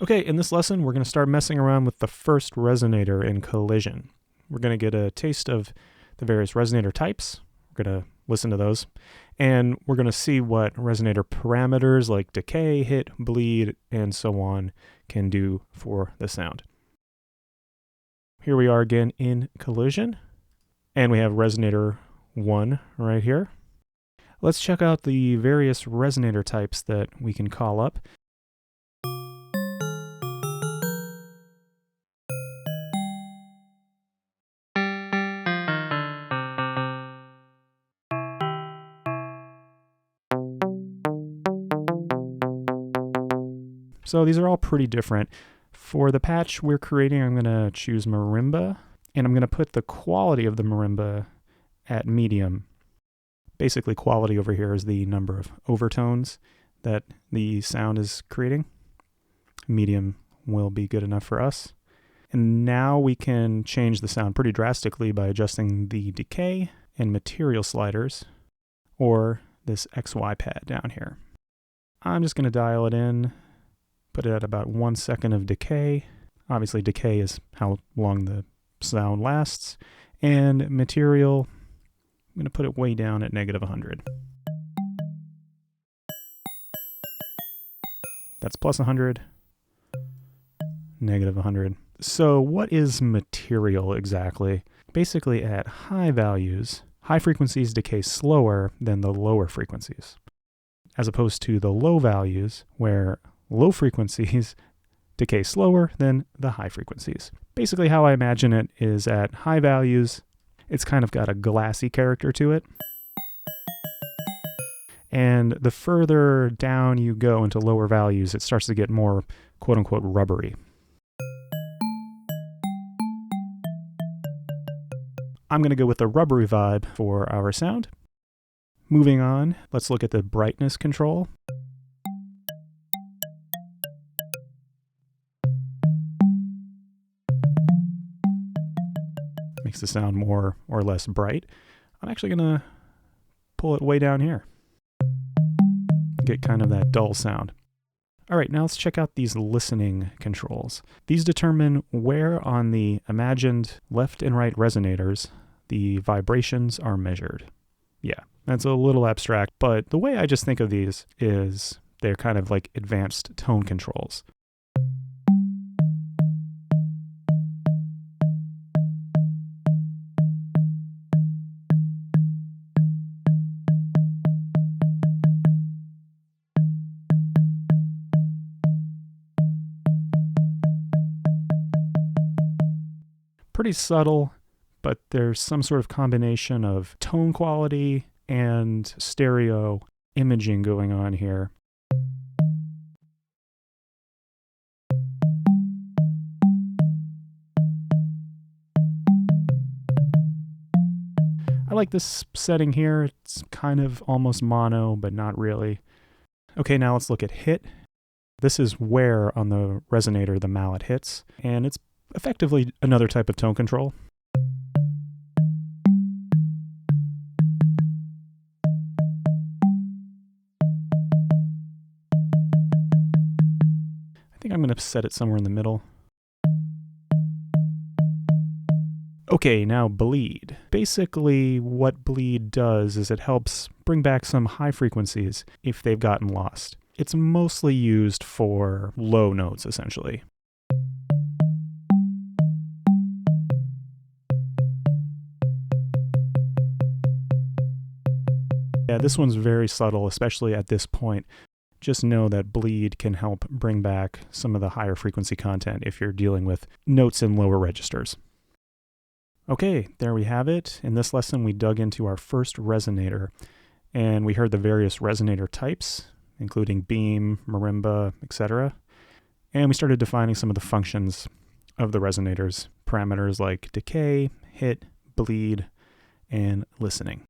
Okay, in this lesson, we're going to start messing around with the first resonator in Collision. We're going to get a taste of the various resonator types. We're going to listen to those. And we're going to see what resonator parameters like decay, hit, bleed, and so on can do for the sound. Here we are again in Collision. And we have resonator 1 right here. Let's check out the various resonator types that we can call up. So these are all pretty different. For the patch we're creating, I'm going to choose marimba, and I'm going to put the quality of the marimba at medium. Basically, quality over here is the number of overtones that the sound is creating. Medium will be good enough for us. And now we can change the sound pretty drastically by adjusting the decay and material sliders, or this XY pad down here. I'm just going to dial it in. Put it at about 1 second of decay. Obviously, decay is how long the sound lasts. And material, I'm going to put it way down at -100. That's +100, -100. So what is material exactly? Basically, at high values, high frequencies decay slower than the lower frequencies, as opposed to the low values where low frequencies decay slower than the high frequencies. Basically how I imagine it is at high values, it's kind of got a glassy character to it. And the further down you go into lower values, it starts to get more quote-unquote rubbery. I'm going to go with the rubbery vibe for our sound. Moving on, let's look at the brightness control. Makes the sound more or less bright. I'm actually going to pull it way down here. Get kind of that dull sound. All right, now let's check out these listening controls. These determine where on the imagined left and right resonators the vibrations are measured. Yeah, that's a little abstract, but the way I just think of these is they're kind of like advanced tone controls. Pretty subtle, but there's some sort of combination of tone quality and stereo imaging going on here. I like this setting here. It's kind of almost mono, but not really. Okay, now let's look at hit. This is where on the resonator the mallet hits, and it's effectively another type of tone control. I think I'm going to set it somewhere in the middle. Okay, now bleed. Basically, what bleed does is it helps bring back some high frequencies if they've gotten lost. It's mostly used for low notes, essentially. Yeah, this one's very subtle, especially at this point. Just know that bleed can help bring back some of the higher frequency content if you're dealing with notes in lower registers. Okay, there we have it. In this lesson, we dug into our first resonator, and we heard the various resonator types, including beam, marimba, etc. And we started defining some of the functions of the resonators, parameters like decay, hit, bleed, and listening.